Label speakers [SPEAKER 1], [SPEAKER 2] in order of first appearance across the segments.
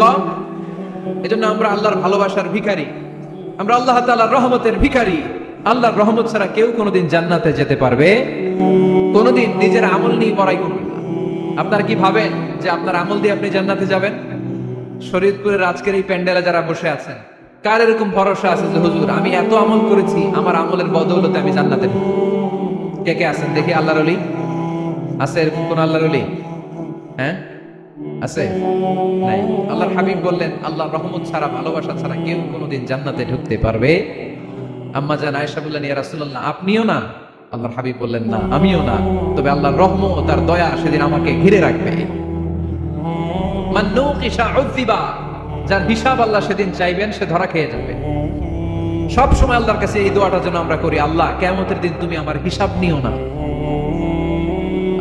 [SPEAKER 1] কম। এজন্য আমরা আল্লাহর ভালোবাসার ভিখারি, আমরা আল্লাহ তাআলার রহমতের ভিখারি। আল্লাহর রহমত ছাড়া কেউ কোনোদিন জান্নাতে যেতে পারবে কোনোদিন নিজের আমল নিয়ে বড়াই করবেন না। আপনারা কি ভাবেন যে আপনার আমল দিয়ে আপনি জান্নাতে যাবেন? শরীয়তপুরের আজকের এই প্যান্ডেলে যারা বসে আছেন, কার এরকম ভরসা আছে যে হুজুর আমি এত আমল করেছি, আমার আমলের বদৌলতে আমি জান্নাতে ঢুকবো? কে কে আছেন দেখি? আল্লাহর ওলি আছে? এরকম কোন আল্লাহর ওলি? হ্যাঁ আছে? নাই। আল্লাহর হাবিব বললেন আল্লাহর রহমত ছাড়া, ভালোবাসা ছাড়া কেউ কোনোদিন জান্নাতে ঢুকতে পারবে? আম্মা জান আয়েশা বললেন ইয়া রাসূলুল্লাহ আপনিও না? আল্লাহর হাবিব বললেন না আমিও না, তবে আল্লাহর রহমত ও তার দয়া সেদিন আমাকে ঘিরে রাখবে। মান নুকিশা উযিবা, যার হিসাব আল্লাহ সেদিন চাইবেন সে ধরা খেয়ে যাবে। সব সময় আল্লাহর কাছে এই দোয়াটা যেন আমরা করি, আল্লাহ কিয়ামতের দিন তুমি আমার হিসাব নিও না,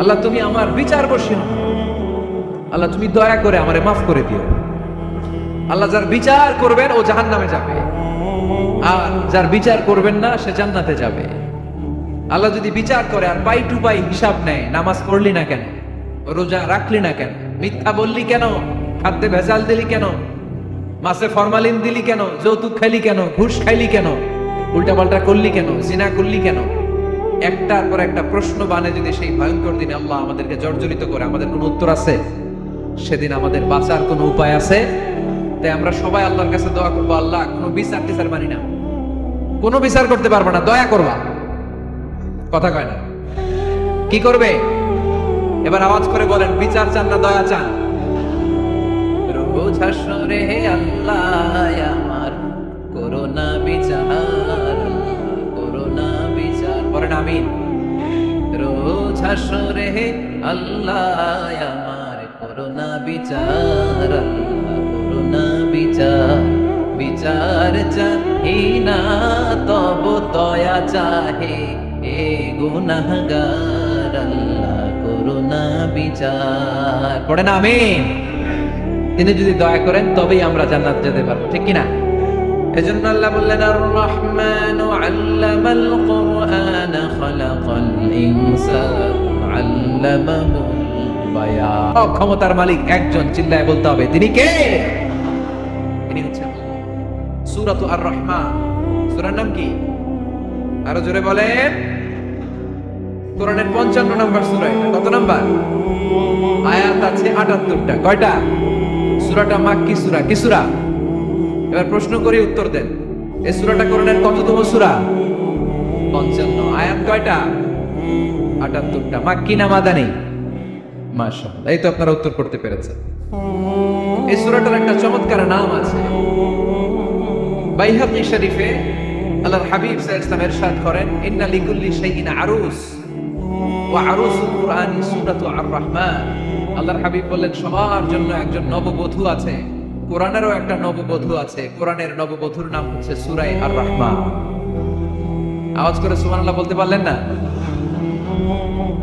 [SPEAKER 1] আল্লাহ তুমি আমার বিচার বসিও না, আল্লাহ তুমি দয়া করে আমারে মাফ করে দিও। আল্লাহ যার বিচার করবেন ও জাহান্নামে যাবে, আর যার বিচার করবেন না সে জান্নাতে যাবে। আল্লাহ যদি বিচার করে আর পাই টু পাই হিসাব নেয়, নামাজ পড়লি না কেন, রোজা রাখলি না কেন, মিথ্যা বললি কেন, খাদ্যে ভেজাল দিলি কেন, মাছে ফরমালিন দিলি কেন, যৌতুক খাইলি কেন, ঘুষ খাইলি কেন, উল্টাপাল্টা করলি কেন, জিনা করলি কেন, একটার পর একটা প্রশ্ন বানে যদি সেই ভয়ঙ্কর দিনে আল্লাহ আমাদেরকে জর্জরিত করে, আমাদের কোনো উত্তর আছে? সেদিন আমাদের বাঁচার কোনো উপায় আছে? তাই আমরা সবাই আল্লাহর কাছে দোয়া করবো, আল্লাহ কোনো বিচার টিচার মানি না, কোনো বিচার করতে পারবো না, দয়া করবা। কথা কয় না? কি করবে? এবার আওয়াজ করে বলেন, বিচার চান না দয়া চান? রোজ হাসরে আল্লাহ আমার করোনা বিচার, করোনা বিচার, বলেন আমিন। রোজ হাসরে আল্লাহ আমার করোনা বিচার, করোনা বিচার, বিচার চাহি না তব দয়া চাহে এ গুনাহগার, আল্লাহ করোনা বিচার। পড়েন আমিন। তিনি যদি দয়া করেন তবেই আমরা জান্নাত যেতে পারবো, ঠিক কিনা? এজন্য আল্লাহ বললেন আর রহমানু আল্লামাল কুরআন খালাকাল ইনসান আল্লামাহুল বায়ান। ক্ষমতার মালিক একজন, চিল্লায় বলতে হবে তিনি কে? তিনি হচ্ছেন সূরাতু আর রহমান। সূরার নাম কি? আরো জোরে বলেন। কোরআনের 55 নম্বর সূরা। কত নাম্বার? আয়াত আছে 78টা। কয়টা? সূরাটা মাক্কি সূরা। কি সূরা? এবার প্রশ্ন করি, উত্তর দেন। এই সূরাটা কোরআনের কততম সূরা? 55। আয়াত কয়টা? 78টা। মাক্কি না মাদানী? মাশাআল্লাহ, এই তো আপনারা উত্তর করতে পেরেছেন। এই সূরাটার একটা চমৎকার নাম আছে। বাইহাকী শরীফে আল্লাহর হাবিব সাল্লাল্লাহু আলাইহি ওয়াসাল্লাম ইরশাদ করেন, ইন্না লিকুল্লি শাইইন আরুস ওয়া আরুসুল কুরআন সূরাতু আর রহমান। আল্লাহর হাবিব বললেন সবার জন্য একজন নববধূ আছে, কোরআনেরও একটা নববধূ আছে। কোরআনের নববধূর নাম হচ্ছে সূরা আর রহমান। আওয়াজ করে সুবহানাল্লাহ বলতে পারলেন না?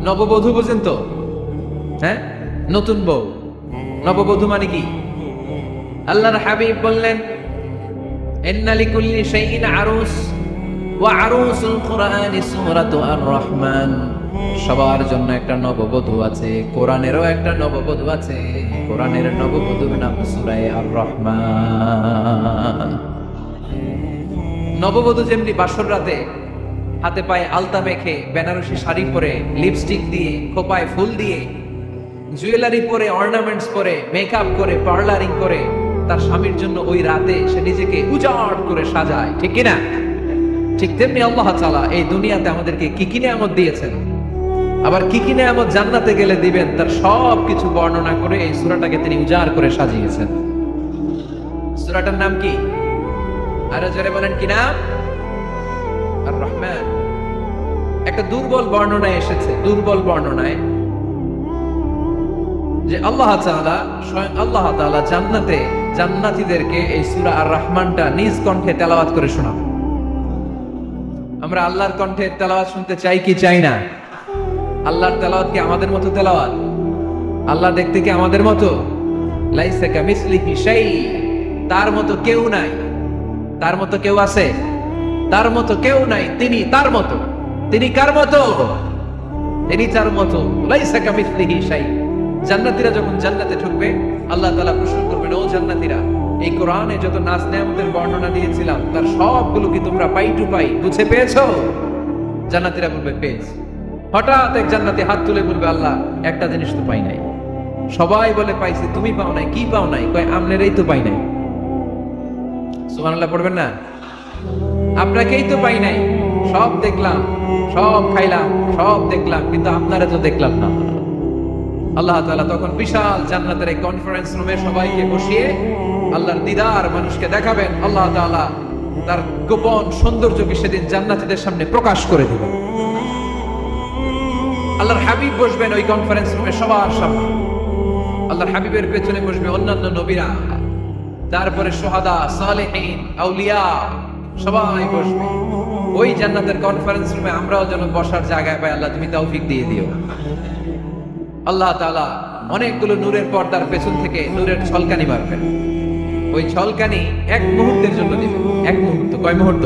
[SPEAKER 1] নববধূ বুঝেন তো? হ্যাঁ, নতুন বউ। নববধূ মানে কি? আল্লাহর হাবিব বললেন ইন্না লিকুল্লি শাইইন আরুস ওয়া আরুসুল কুরআনি সূরাতু আর রহমান। সবার জন্য একটা নববধূ আছে, কোরআনেরও একটা নববধূ আছে। কোরআনের নববধূর নাম সূরা আর রহমান। নববধূ যেমনি বাসর রাতে হাতে পায়ে আলতা মেখে, বেনারসি শাড়ি পরে, লিপস্টিক দিয়ে, খোপায় ফুল দিয়ে, জুয়েলারি পরে, অর্নামেন্টস পরে, মেকআপ করে, পার্লারিং করে তার স্বামীর জন্য ওই রাতে সে নিজেকে উজাড় করে সাজায়, ঠিক কিনা? ঠিক তেমনি আল্লাহ তাআলা এই দুনিয়াতে আমাদেরকে কি কি নিয়ামত দিয়েছেন, আবার কি কি নিয়ামত জান্নাতে গেলে দিবেন, তার সব কিছু বর্ণনা করে এই সূরাটাকে তিনি উজাড় করে সাজিয়েছেন। সূরাটার নাম কি? আরো জোরে বলেন, কি নাম? আর রহমান। একটা দুর্বল বর্ণনায় এসেছে, দুর্বল বর্ণনায় যে আল্লাহ তাআলা, স্বয়ং আল্লাহ তাআলা জান্নাতে জান্নাতীদেরকে এই সূরা আর রহমানটা নিজ কণ্ঠে তেলাওয়াত করে শোনাবেন। আমরা আল্লাহর কণ্ঠে তেলাওয়াত শুনতে চাই কি চাই না? আল্লাহর তেলাওয়াত কি আমাদের মতো তেলাওয়াত? আল্লাহ দেখতে কি আমাদের মতো? লাইসা কামিসলিহি শাই, তার মতো কেউ নাই। তার মতো কেউ আছে? তার মতো কেউ নাই। তিনি তার মতো। তিনি কার মতো? তিনি তার মতো। লাইসা কামিসলিহি শাই। জান্নাতীরা যখন জান্নাতে ঢুকবে আল্লাহ তাআলা প্রশ্ন করবেন, ও জান্নাতীরা, এই কোরআনে যত নাজ নেয়ামতের বর্ণনা দিয়েছিলাম তার সবগুলো কি তোমরা পাই টু পাই বুঝে পেয়েছো? জান্নাতীরা বলবে পেয়েছি। হঠাৎ এক জান্নাতি হাত তুলে বলবে, আল্লাহ একটা জিনিস তো পাই নাই। সবাই বলে পাইছি, তুমি পাও নাই। কি পাও নাই? কয় আমনেরই তো পাই নাই। সুবহানাল্লাহ পড়বেন না? আপনাকেই তো পাই নাই। সব দেখলাম, সব খাইলাম, সব দেখলাম, কিন্তু আপনারা তো দেখলাম না। আল্লাহ তাআলা তখন বিশাল জান্নাতের এই কনফারেন্স রুমে সবাইকে বসিয়ে আল্লাহর দিদার মানুষকে দেখাবেন। আল্লাহ তাআলা তার গোপন সৌন্দর্যকে সেদিন জান্নাতীদের সামনে প্রকাশ করে দিবেন। আল্লাহর হাবিব বসবেন ওই কনফারেন্স রুমে সবার সামনে। আল্লাহর হাবিবের পেছনে বসবে অন্যান্য নবীরা, তারপরে শুহাদা, সালেহীন, আউলিয়া সবাই বসবে ওই জান্নাতের কনফারেন্স রুমে। আমরাও যেন বসার জায়গায় পাই, আল্লাহ তুমি তৌফিক দিয়ে দিও। আল্লাহ তাআলা অনেকগুলো নূরের পর্দার পেছন থেকে নূরের ছলকানি মারবেন। ওই ছলকানি এক মুহূর্তের জন্য দিবেন। এক মুহূর্ত। কয় মুহূর্ত?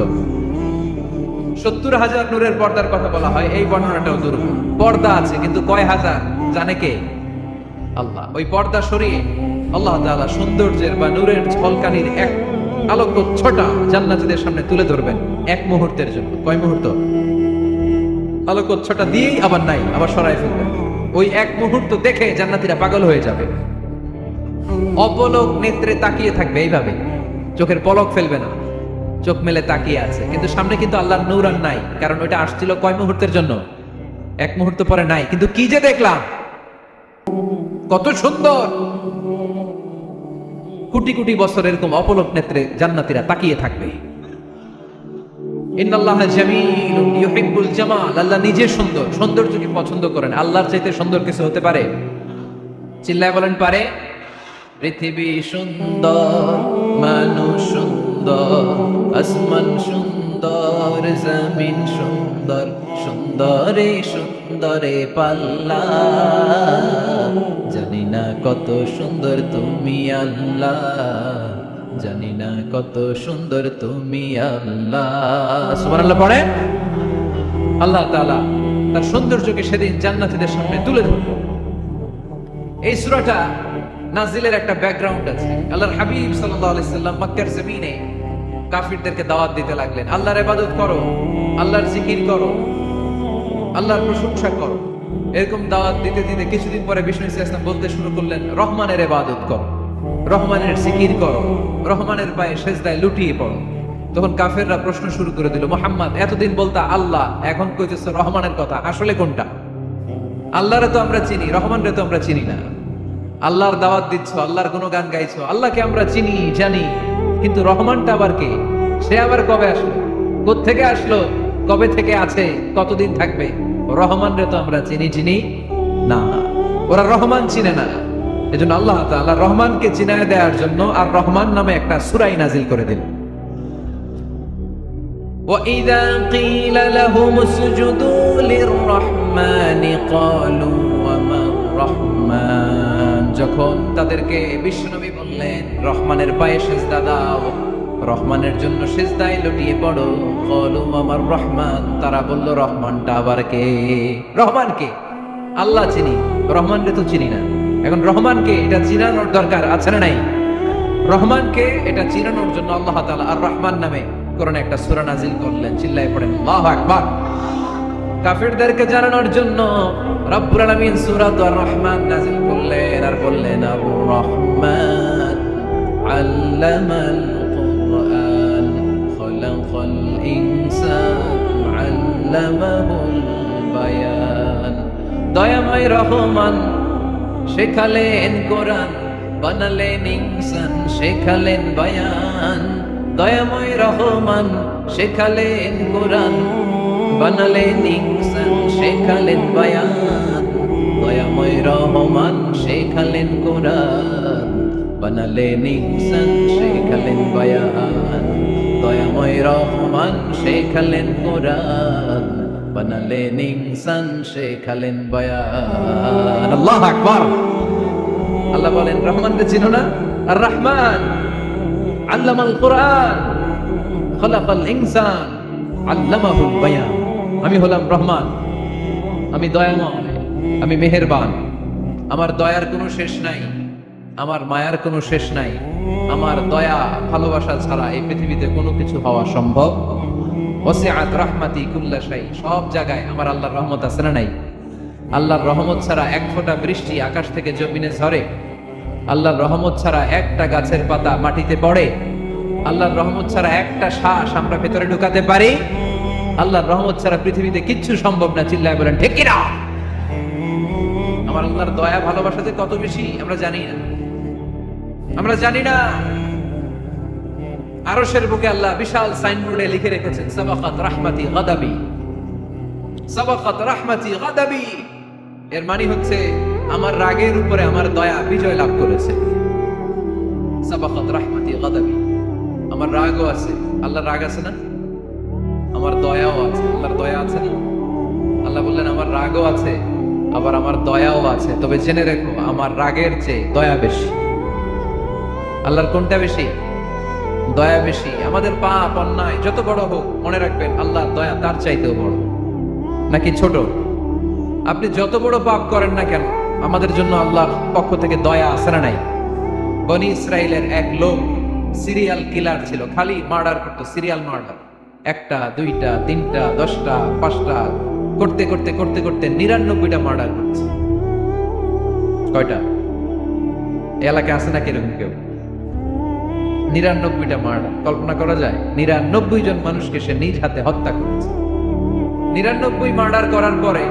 [SPEAKER 1] 70,000 নূরের পর্দার কথা বলা হয়, এই বর্ণনাটাও দুর্বল। পর্দা আছে কিন্তু কয় হাজার জানে কে? আল্লাহ। ওই পর্দা সরিয়ে আল্লাহ তাআলা সৌন্দর্যের বা নূরের ছলকানির এক আলোকচ্ছটা জান্নাতীদের সামনে তুলে ধরবেন এক মুহূর্তের জন্য। কয় মুহূর্ত? আলোকচ্ছটা দিয়েই আবার নাই, আবার সরাই ফেলবেন। ওই এক মুহূর্ত দেখে জান্নাতীরা পাগল হয়ে যাবে, অপলক নেত্রে তাকিয়ে থাকবে। এইভাবে চোখের পলক ফেলবে না, চোখ মেলে তাকিয়ে আছে। কিন্তু সামনে কিন্তু আল্লাহর নূর আর নাই, কারণ ওইটা আসছিল কয় মুহূর্তের জন্য? এক মুহূর্ত পরে নাই। কিন্তু কি যে দেখলাম, কত সুন্দর! কোটি কোটি বছর এরকম অপলক নেত্রে জান্নাতীরা তাকিয়ে থাকবে। ইন্নাল্লাহা জামিলুন ইউহিব্বুল জামাল। আল্লাহ নিজে সুন্দর, সৌন্দর্যকে পছন্দ করেন। আল্লাহর চাইতে সুন্দর কিছু হতে পারে? চিল্লায় বলেন পারে? পৃথিবী সুন্দর, মানুষ সুন্দর, আসমান সুন্দর, জমিন সুন্দর, সুন্দরে সুন্দরে পাল্লা। জানি না কত সুন্দর তুমি আল্লাহ, জানি না কত সুন্দর তুমি আল্লাহ। সুবহানাল্লাহ পড়ে। আল্লাহ তাআলা তার সৌন্দর্যকে সেদিন জান্নাতীদের সামনে তুলে ধরবেন। এই সূরাটা নাজিলের একটা ব্যাকগ্রাউন্ড আছে। আল্লাহর হাবিব সাল্লাল্লাহু আলাইহি সাল্লাম মক্কার জমিনে কাফিরদেরকে দাওয়াত দিতে লাগলেন, আল্লাহর ইবাদত করো, আল্লাহর জিকির করো, আল্লাহর প্রশংসা করো। এরকম দাওয়াত দিতে দিতে কিছুদিন পরে বিষ্ণু ইসলাম বলতে শুরু করলেন, রহমানের ইবাদত করো, রহমানের জিকির করো, রহমানের পায়ে সেজদায় লুটিয়ে পড়ো। তখন কাফেররা প্রশ্ন শুরু করে দিল, মুহাম্মদ এতদিন বলতা আল্লাহ, এখন কইতেছো রহমানের কথা, আসলে কোনটা? আল্লাহরে তো আমরা চিনি, রহমানরে তো আমরা চিনি না। আল্লাহর দাওয়াত দিচ্ছ, আল্লাহর গুণগান গাইছো, আল্লাহকে আমরা চিনি জানি, কিন্তু রহমানটা আবার কে? সে আবার কবে আসলো, কোত্থেকে আসলো, কবে থেকে আছে, কতদিন থাকবে? রহমানরে তো আমরা চিনি না। ওরা রহমান চিনে না। এজন্য আল্লাহ তাআলা রহমানকে চিনায় দেওয়ার জন্য আর রহমান নামে একটা সূরা নাযিল করে দিলেন। وَإِذَا قِيلَ لَهُمُ اسْجُدُوا لِلرَّحْمَنِ قَالُوا وَمَا الرَّحْمَنُ। যখন তাদেরকে বিশ্বনবী বললেন রহমানের পায়ে সিজদা দাও, রহমানের জন্য সিজদায় লুটিয়ে পড়ো, قَالُوا وَمَا الرَّحْمَنُ, তারা বলল রহমানটা আবার কে? রহমান কে? আল্লাহ চিনি, রহমানকে তো চিনি না। এখন রহমানকে এটা চিনানোর দরকার আছে না নাই? রহমানকে এটা চিনানোর জন্য আল্লাহ তাআলা আর রহমান নামে কোরআনে একটা সূরা নাযিল করলেন। চিল্লায়ে পড়েন আল্লাহু আকবার। কাফিরদেরকে জানানোর জন্য রব্বুল আলামিন সূরা আর রহমান নাযিল করলেন আর বললেন, আর রহমান আল্লামাল কুরআন খালাকাল ইনসান আল্লামাহুল বায়ান। দয়াময় রহমান শেখালেন কোরআন, বানালেন ইনসান, শেখালেন বায়ান। দয়াময় রহমান শেখালেন কোরআন, বানালেন ইনসান, শেখালেন বায়ান। দয়াময় রহমান শেখালেন কোরআন, বানালেন ইনসান, শেখালেন বায়ান। দয়াময় রহমান শেখালেন কোরআন, বানালেন ইনসান, শেখালেন বায়ান। আল্লাহু আকবার। আল্লাহ বলেন রহমানকে চিনো না? আর রহমান আল্লামাল কুরআন খালাকাল ইনসান আল্লামাহুল বায়ান। আমি হলাম রহমান, আমি দয়াময়, আমি মেহেরবান, আমার দয়ার কোনো শেষ নাই। আমার মায়ার কোনো শেষ নাই, আমার দয়া ভালোবাসা ছাড়া এই পৃথিবীতে কোনো কিছু হওয়া সম্ভব। ওয়াসিআত রাহমাতি কুল্লা শাই, সব জায়গায় আমার আল্লাহর রহমত আছে না নাই? আল্লাহর রহমত ছাড়া এক ফোঁটা বৃষ্টি আকাশ থেকে জমিনে ঝরে, আল্লাহর রহমত ছাড়া একটা গাছের পাতা মাটিতে পড়ে, আল্লাহর রহমত ছাড়া একটা শ্বাস আমরা ভেতরে ঢুকাতে পারি, আল্লাহর রহমত ছাড়া পৃথিবীতে কিচ্ছু সম্ভব না। চিল্লায় বলেন ঠিক কিনা? আমার আল্লাহর দয়া ভালোবাসা যে কত বেশি আমরা জানি না, আমরা জানি না। আরশের বুকে আল্লাহ বিশাল সাইনবোর্ডে লিখে রেখেছেন সাবাকাত রাহমাতি গাদাবি, সাবাকাত রাহমাতি গাদাবি। এর মানে হচ্ছে আমার রাগের উপরে আমার দয়া বিজয় লাভ করেছে। সাবাকাত রাহমাতি গাদাবি, আমার রাগও আছে, আল্লাহর রাগ আছে না? আমার দয়াও আছে, আল্লাহর দয়া আছে না? আল্লাহ বললেন আমার রাগও আছে, আবার আমার দয়াও আছে। তবে জেনে রেখো, আমার রাগের চেয়ে দয়া বেশি। আল্লাহর কোনটা বেশি? দয়া বেশি। আমাদের পাপ অন্যায় যত বড় হোক, মনে রাখবেন আল্লাহর দয়া তার চাইতেও বড়। নাকি ছোট? আপনি যত বড় পাপ করেন না কেন, আমাদের জন্য আল্লাহর পক্ষ থেকে দয়া আছে না নাই? বনি ইসরাইলের এক লোক সিরিয়াল কিলার ছিল, খালি মার্ডার করতো, সিরিয়াল মার্ডার। একটা, দুইটা, তিনটা, 10টা, 5টা করতে করতে করতে করতে 99টা মার্ডার করছে। কয়টা? এলাকায় আছে না কিরকম কেউ? 99টা মার্ডার। কল্পনা করা যায়? 99 জন মানুষকে সে নিজ হাতে হত্যা করেছে। 99 মার্ডার করার পরে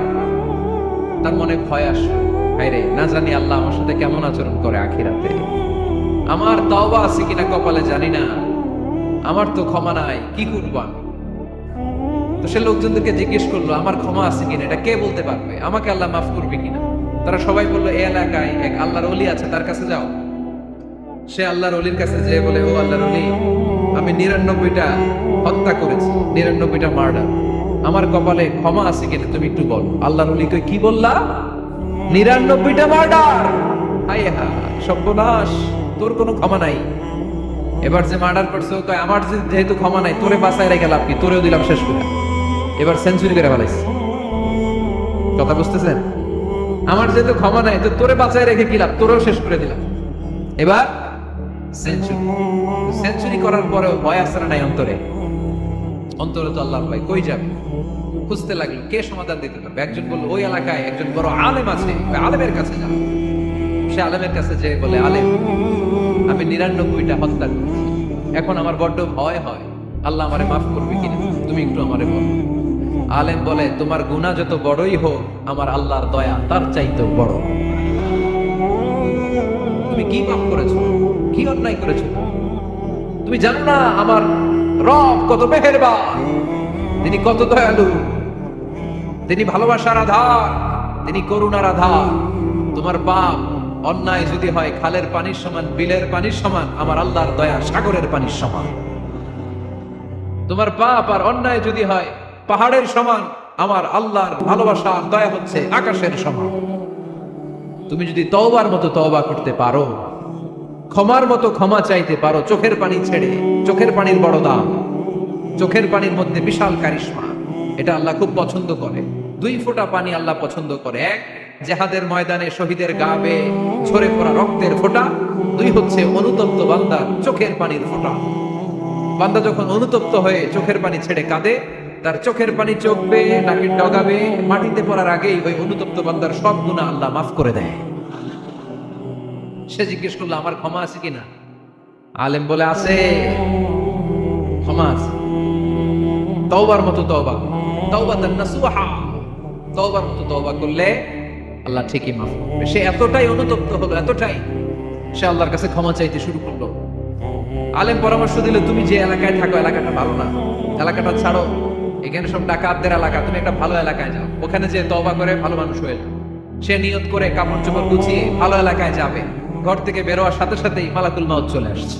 [SPEAKER 1] তার মনে ভয় আসলো, হায়রে না জানি আল্লাহ আমার সাথে কেমন আচরণ করে আখিরাতে, আমার তওবা আছে কিনা কপালে জানি না, আমার তো ক্ষমা নাই, কি করব আমি? তো সে লোকজনদেরকে জিজ্ঞেস করলো আমার ক্ষমা আছে কিনা, এটা কে বলতে পারবে, আমাকে আল্লাহ মাফ করবে কিনা? তারা সবাই বললো এই এলাকায় এক আল্লাহর ওলি আছে, তার কাছে যাও। সে আল্লাহর ওলির কাছে যেয়ে বলে, ও আল্লাহর ওলি, আমি 99টা হত্যা করেছি, 99টা মার্ডার, আমার কপালে ক্ষমা আছে কিনা তুমি একটু বলো। আল্লাহর ওলি কই, কি বললা? 99টা মার্ডার? হায় হায় সর্বনাশ, তোর কোনো ক্ষমা নাই। এবার যে মার্ডার করছে ও কয়, আমার যেহেতু ক্ষমা নাই, তোরে বাঁচায় রেখে লাভ কি, তোরেও দিলাম শেষ করে। এবার সেঞ্চুরি করে ফেলাইছে। কথা বুঝতেছেন? আমার যেহেতু ক্ষমা নাই, তো তোরে বাঁচায় রেখে কি লাভ, তোরেও শেষ করে দিলাম। এবার সেঞ্চুরি। সেঞ্চুরি করার পরেও ভয় আসে না নাই অন্তরে? অন্তরে তো আল্লাহর ভয়। কই যাবে? খুঁজতে লাগলো কে সমাধান দিতে পারবে। একজন বলল ওই এলাকায় একজন বড় আলেম আছে, ওই আলেমের কাছে যাও। সে আলেমের কাছে যে বলে, আলেম আমি 99টা হত্যা করেছি, এখন আমার বড্ড ভয় হয়, আল্লাহ আমারে মাফ করবে কিনা, তুমি একটু আমারে বলো। আলেম বলে, তোমার গুনাহ যত বড়ই হোক, আমার আল্লাহর দয়া তার চাইতেও বড়। তুমি কি পাপ করেছো, কি অন্যায় করেছো? তুমি জানো না আমার রব কত মেহেরবান, তিনি কত দয়ালু, তিনি ভালোবাসার আধার, তিনি করুণার আধার। তোমার পাপ অন্যায় যদি হয় খালের পানির সমান, বিলের পানির সমান, আমার আল্লাহর দয়া সাগরের পানির সমান। তোমার পাপ আর অন্যায় যদি হয় পাহাড়ের সমান, আমার আল্লাহর ভালোবাসা আর দয়া হচ্ছে আকাশের সমান। তুমি যদি তওবার মতো তওবা করতে পারো, ক্ষমার মতো ক্ষমা চাইতে পারো, চোখের পানি ছেড়ে, চোখের পানির বড় দাম, চোখের পানির মধ্যে বিশাল কারিশমা, এটা আল্লাহ খুব পছন্দ করে। 2 ফোঁটা পানি আল্লাহ পছন্দ করে। 1 জিহাদের ময়দানে শহীদের গা বেয়ে ঝরে পড়া রক্তের ফোঁটা, 2 হচ্ছে অনুতপ্ত বান্দার চোখের পানির ফোঁটা। বান্দা যখন অনুতপ্ত হয়ে চোখের পানি ছেড়ে কাঁদে, তার চোখের পানি চোখ বেয়ে নাকের ডগা বেয়ে মাটিতে পড়ার আগেই ওই অনুতপ্ত বান্দার সব গুনাহ আল্লাহ মাফ করে দেয়। সে জিজ্ঞেস করলো আমার ক্ষমা আছে কিনা? আলেম বলে আছে, ক্ষমা আছে। তওবার মতো তওবা, তাওবাতান নাসুহা, তওবার মতো তওবা করলে আল্লাহ ঠিকই মাফ করবে। সে এতটাই অনুতপ্ত হলো, এতটাই, সে আল্লাহর কাছে ক্ষমা চাইতে শুরু করলো। আলেম পরামর্শ দিল, তুমি যে এলাকায় থাকো এলাকাটা ভালো না, এলাকাটা ছাড়ো, এখানে সব ডাকাতদের এলাকা, তুমি একটা ভালো এলাকায় যাও, ওখানে যে তওবা করে ভালো মানুষ হয়ে যাও। সে নিয়ত করে কাপড় চোপড় গুছিয়ে ভালো এলাকায় যাবে। ঘর থেকে বেরোয়ার সাথে সাথেই মালাকুল মাউত চলে আসছে,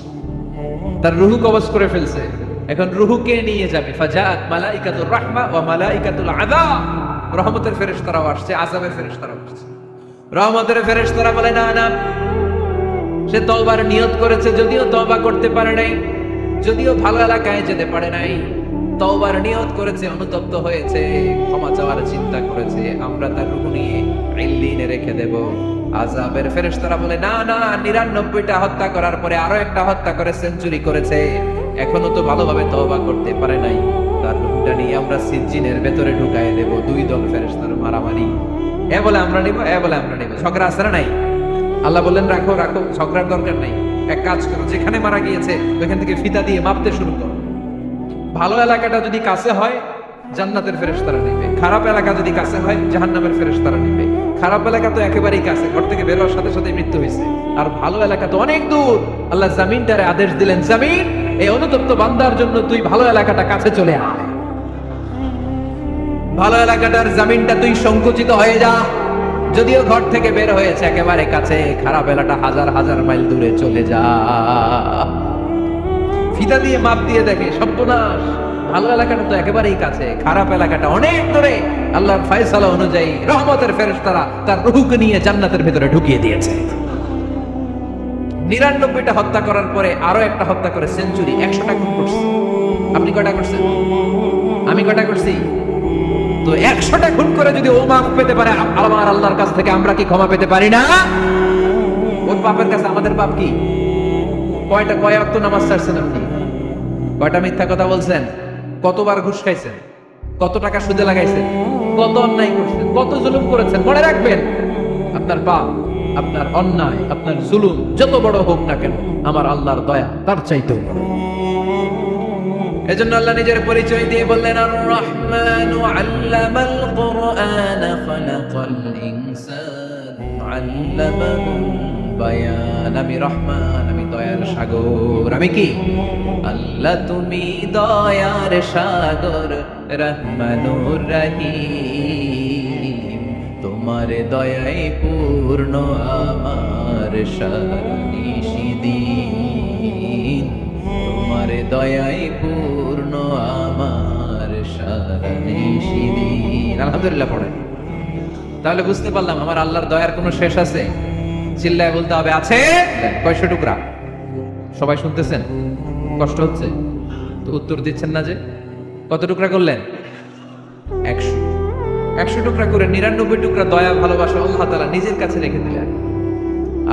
[SPEAKER 1] তার রুহু কবজ করে ফেলছে। এখন রুহুকে নিয়ে যাবে। ফাজাআত মালাইকাতুর রাহমা ওয়া মালাইকাতুল আযাব, রহমতের ফেরেশতারাও আসছে, আযাবের ফেরেশতারাও আসছে। রহমতের ফেরেশতারা বলে না না, সে তওবার নিয়ত করেছে, যদিও তওবা করতে পারে নাই, যদিও ভালো এলাকায় যেতে পারে নাই, তওবার নিয়ত করেছে, অনুতপ্ত হয়েছে, ক্ষমা চাওয়ার চিন্তা করেছে, আমরা তার রূহ নিয়ে ইল্লিনে রেখে দেব। আযাবের ফেরেশতারা বলে, না না, 99টা হত্যা করার পরে আরো একটা হত্যা করে সেঞ্চুরি করেছে, এখনো তো ভালোভাবে তওবা করতে পারে নাই, তার রূহটা নিয়ে আমরা সিজ্জিনের ভেতরে ঢুকায় দেব। দুই দল ফেরেশতার মারামারি, এ বলে আমরা নিব, এ বলে আমরা নিব, ঝগড়া আছে না নাই? আল্লাহ বললেন রাখো রাখো, ঝগড়ার দরকার নাই, এক কাজ করো, যেখানে মারা গিয়েছে ওইখান থেকে ফিতা দিয়ে মাপতে শুরু করো। ভালো এলাকাটা যদি কাছে হয় জান্নাতের ফেরেশতারা নেবে, খারাপ এলাকা যদি কাছে হয় জাহান্নামের ফেরেশতারা নেবে। খারাপ এলাকা তো একেবারেই কাছে, ঘর থেকে বের হওয়ার সাথে সাথে মৃত্যু হয়েছে, আর ভালো এলাকা তো অনেক দূর। আল্লাহ জামিনটারে আদেশ দিলেন, জামিন এই অনুতপ্ত বান্দার জন্য তুই ভালো এলাকাটা কাছে চলে আয়, ভালো এলাকাটার জামিনটা তুই সংকুচিত হয়ে যা। যদিও ঘর থেকে বের হয়েছে একেবারে কাছে, খারাপ এলাকাটা হাজার হাজার মাইল দূরে চলে যা। ফিতা দিয়ে মাপ দিয়ে দেখে সর্বনাশ, ভালো এলাকাটা তো একেবারেই কাছে, খারাপ এলাকাটা অনেক দূরে। আল্লাহর ফয়সালা অনুযায়ী রহমতের ফেরেশতারা তার রূহকে নিয়ে জান্নাতের ভিতরে ঢুকিয়ে দিয়েছে। 99টা হত্যা করার পরে আরো একটা হত্যা করে সেঞ্চুরি, 100টা খুন করছে। আপনি কয়টা করছেন? আমি কয়টা করছি? তো 100টা খুন করে যদি ও মাফ পেতে পারে আমার আল্লাহর কাছ থেকে, আমরা কি ক্ষমা পেতে পারি না? ওর পাপের কাছে আমাদের পাপ কি? কয় ওয়াক্ত নামাজ ছাড়ছেন আপনি? কয়টা মিথ্যা কথা বলছেন? কতবার ঘুষ খাইছেন? কত টাকা সুদে লাগাইছেন? কত অন্যায় করছেন? কত জুলুম করেছেন? মনে রাখবেন, আপনার পাপ, আপনার অন্যায়, আপনার জুলুম যত বড় হোক না কেন, আমার আল্লাহর দয়া তার চাইতেও বড়। এজন্য আল্লাহ নিজের পরিচয় দিয়ে বললেন, আর রহমানু আল্লামাল কুরআন খালাকাল ইনসান আল্লামাহুল বায়ান। আমি রহমান, আমি দয়ার সাগর। আমি কি? আল্লাহ তুমি দয়ার সাগর, রহমানুর রহিম, তোমার দয়ায় পূর্ণ আমার সারানিশিদিন, তোমার দয়ায় পূর্ণ আমার সারানিশিদিন। আলহামদুলিল্লাহ পড়ে। তাহলে বুঝতে পারলাম আমার আল্লাহর দয়ার কোনো শেষ আছে? চিল্লায় বলতে হবে আছে। কয়শো টুকরা? সবাই শুনতেছেন? কষ্ট হচ্ছে তো উত্তর দিচ্ছেন না যে? কত টুকরা করলেন? 100। 100 টুকরা করে 99 টুকরা দয়া ভালোবাসা আল্লাহ তাআলা নিজের কাছে রেখে দিলেন,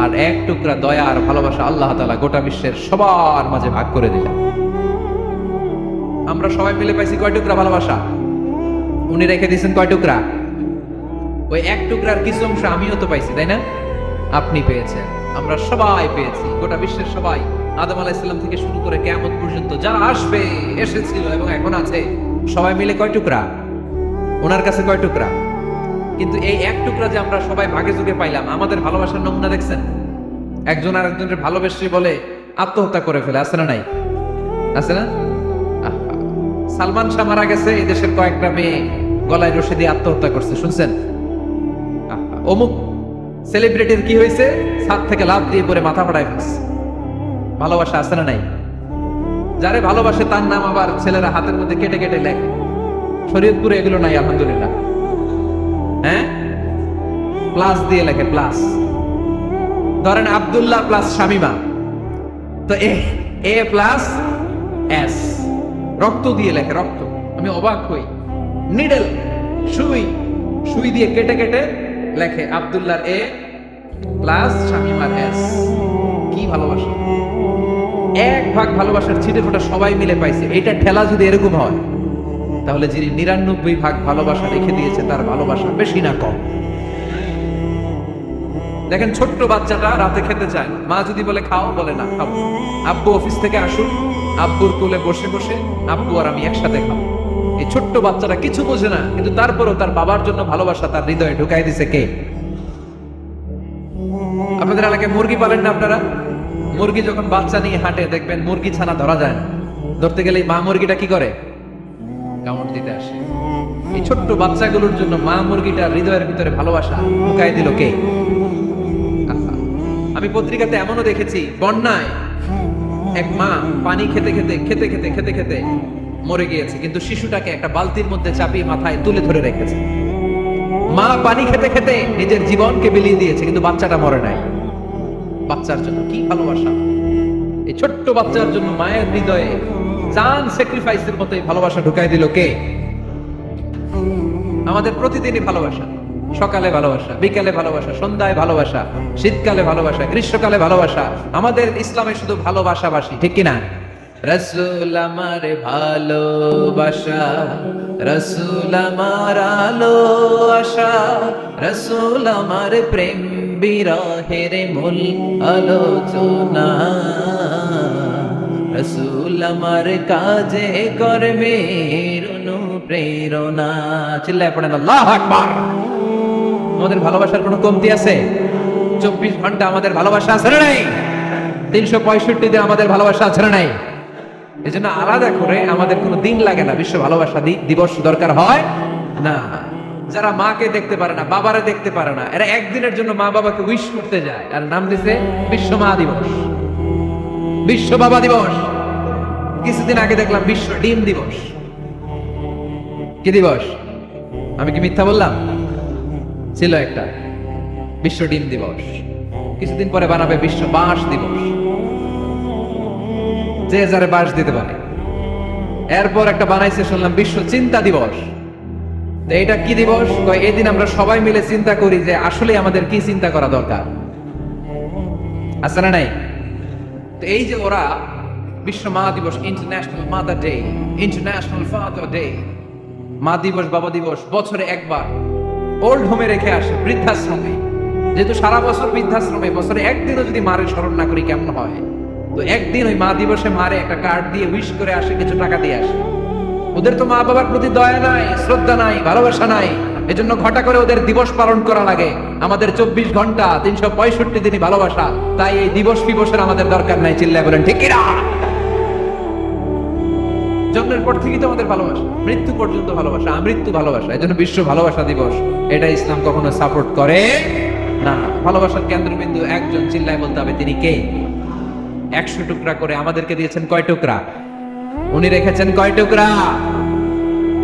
[SPEAKER 1] আর 1 টুকরা দয়া আর ভালোবাসা আল্লাহ তাআলা গোটা বিশ্বের সবার মাঝে ভাগ করে দিলেন। আমরা সবাই মিলে পাইছি কয় টুকরা ভালোবাসা? উনি রেখে দিয়েছেন কয় টুকরা? ওই 1 টুকরার কিছু অংশ আমিও তো পাইছি, তাই না? আপনি পেয়েছেন, আমরা সবাই পেয়েছি, গোটা বিশ্বের সবাই, আদম আলাইহিস সালাম থেকে শুরু করে কিয়ামত পর্যন্ত যারা আসবে, এসেছিল এবং এখন আছে, সবাই মিলে কয় টুকরা? ওনার কাছে কয় টুকরা? কিন্তু এই 1 টুকরা যে আমরা সবাই ভাগে যুগে পাইলাম, আমাদের ভালোবাসার নমুনা দেখছেন? একজন আর একজনের ভালোবেসে বলে আত্মহত্যা করে ফেলে, আছে না নাই? আছে না? সালমান শাহ মারা গেছে, এই দেশের কয়েকটা মেয়ে গলায় রশি দিয়ে আত্মহত্যা করছে, শুনছেন? অমুক সেলিব্রিটির কি হয়েছে, ছাদ থেকে লাফ দিয়ে পরে মাথা ফাটায় ফেলছে। ভালোবাসা আছে না নাই? যারে ভালোবাসে তার নাম আবার ছেলেরা হাতের মধ্যে কেটে কেটে লেখে। শরীয়তপুরে এগুলো নাই আলহামদুলিল্লাহ। হ্যাঁ, প্লাস দিয়ে লেখে, প্লাস। ধরেন আব্দুল্লাহ প্লাস শামিমা, তো এ প্লাস এস, রক্ত দিয়ে লেখে, রক্ত। আমি অবাক হই, নিডল, সুই দিয়ে কেটে কেটে লেখে আব্দুল্লাহর এ প্লাস শামিমার এস। কি ভালোবাসা! 1 ভাগ ভালোবাসার ছিটে ফোটা সবাই মিলে পাইছে। এটা ঠেলা যদি এরকম হয়, তাহলে যিনি 99 ভাগ ভালোবাসা রেখে দিয়েছে তার ভালোবাসা বেশি না কম? দেখেন, ছোট্ট বাচ্চাটা রাতে খেতে চায়, মা যদি বলে খাও, বলে না খাবো। আব্বু অফিস থেকে আসুন, আব্বুর কোলে বসে বসে আব্বু আর আমি একসাথে খাবো। এই ছোট্ট বাচ্চাটা কিছু বোঝে না, কিন্তু তারপরও তার বাবার জন্য ভালোবাসা তার হৃদয়ে ঢুকাই দিছে কে? আপনাদের এলাকায় মুরগি পালেন না আপনারা? মুরগি যখন বাচ্চা নিয়ে হাঁটে, দেখবেন মুরগি ছানা ধরা যায় না, ধরতে গেলে মা মুরগিটা কি করে? কামড় দিতে আসে। এই ছোট্ট বাচ্চাগুলোর জন্য মা মুরগিটার হৃদয়ের ভিতরে ভালোবাসা ঢুকাই দিল কে? আমি পত্রিকাতে এমনও দেখেছি, বন্যায় এক মা পানি খেতে খেতে মরে গিয়েছে, কিন্তু শিশুটাকে একটা বালতির মধ্যে চাপিয়ে মাথায় তুলে ধরে রেখেছে। মা পানি খেতে খেতে নিজের জীবনকে বিলিয়ে দিয়েছে, কিন্তু বাচ্চাটা মরে নাই। বাচ্চার জন্য কি ভালোবাসা! এই ছোট্ট বাচ্চার জন্য মায়ের হৃদয়ে জান স্যাক্রিফাইসের মতো ভালোবাসা ঢুকাই দিল কে? আমাদের প্রতিদিনই ভালোবাসা। সকালে ভালোবাসা, বিকালে ভালোবাসা, সন্ধ্যায় ভালোবাসা, শীতকালে ভালোবাসা, গ্রীষ্মকালে ভালোবাসা। আমাদের ইসলামে শুধু ভালোবাসাবাসী, ঠিক কিনা? রাসূল আমার ভালোবাসা, রাসূল আমার আলো আশা, রাসূল আমার প্রেম বিরহের মূল আলোচনা, রাসূল আমার কাজে কর্মের অনুপ্রেরণা। চিল্লায় পড়েন আল্লাহু আকবার। আমাদের ভালোবাসার কোনো কমতি আছে? 24 ঘন্টা আমাদের ভালোবাসা আছে না নাই? 365 দিন আমাদের ভালোবাসা আছে না নাই? এজন্য আলাদা করে আমাদের কোনো দিন লাগে না বিশ্ব ভালোবাসা দিবস দরকার হয় না। যারা মাকে দেখতে পারে না, বাবারে দেখতে পারে না, এরা একদিনের জন্য মা বাবাকে উইশ করতে যায়, আর নাম দিছে বিশ্ব মা দিবস, বিশ্ব বাবা দিবস। কিছুদিন আগে দেখলাম বিশ্ব ডিম দিবস। কি দিবস? আমি কি মিথ্যা বললাম? ছিল একটা বিশ্ব ডিম দিবস। কিছুদিন পরে বানাবে বিশ্ব বাঁশ দিবস, যে যারে বাঁশ দিতে পারে। এরপর একটা বানাইছে শুনলাম বিশ্ব চিন্তা দিবস। এইটা কি দিবস? এই দিন আমরা সবাই মিলে চিন্তা করি যে আসলে আমাদের কি চিন্তা করা দরকার, আছে না নাই? তো এই যে ওরা বিশ্ব মা দিবস, international mother day, international father day, মা দিবস, বাবা দিবস বছরে একবার ওল্ড হোমে রেখে আসে, বৃদ্ধাশ্রমে। যেহেতু সারা বছর বৃদ্ধাশ্রমে, বছরে একদিনও যদি মারে স্মরণ না করি কেমন হয়? তো একদিন ওই মা দিবসে মারে একটা কার্ড দিয়ে উইশ করে আসে, কিছু টাকা দিয়ে আসে। ওদের তো মা বাবার প্রতি দয়া নাই, শ্রদ্ধা নাই, ভালোবাসা নাই, এজন্য ঘটা করে ওদের দিবস পালন করা লাগে। আমাদের 24 ঘন্টা 365 দিনই ভালোবাসা, তাই এই দিবস ফিবসের আমাদের দরকার নাই। চিল্লায় বলেন ঠিক কিনা? জন্মের পর থেকেই তো আমাদের ভালোবাসা, মৃত্যু পর্যন্ত ভালোবাসা, আমৃত্যু ভালোবাসা। এজন্য বিশ্ব ভালোবাসা দিবস, এটা ইসলাম কখনো সাপোর্ট করে না। ভালোবাসার কেন্দ্রবিন্দু একজন, চিল্লায় বলতে হবে তিনি কে? 100 টুকরা করে আমাদেরকে দিয়েছেন কয় টুকরা? উনি রেখেছেন কয় টুকরা?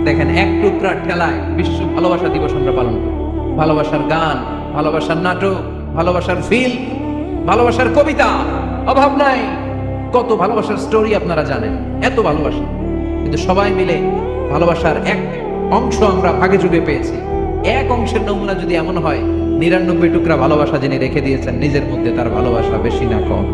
[SPEAKER 1] দেখেন, এক টুকরা ঠেলায় বিশ্ব ভালোবাসা দিবস আমরা পালন করি। ভালোবাসার গান, ভালোবাসার নাটক, ভালোবাসার ফিল্ম, ভালোবাসার কবিতা, অভাব নাই। কত ভালোবাসার স্টোরি আপনারা জানেন, এত ভালোবাসা। কিন্তু সবাই মিলে ভালোবাসার এক অংশ আমরা ভাগে যুগে পেয়েছি। এক অংশের নমুনা যদি এমন হয়, 99 টুকরা ভালোবাসা যিনি রেখে দিয়েছেন নিজের মধ্যে, তার ভালোবাসা বেশি না কম?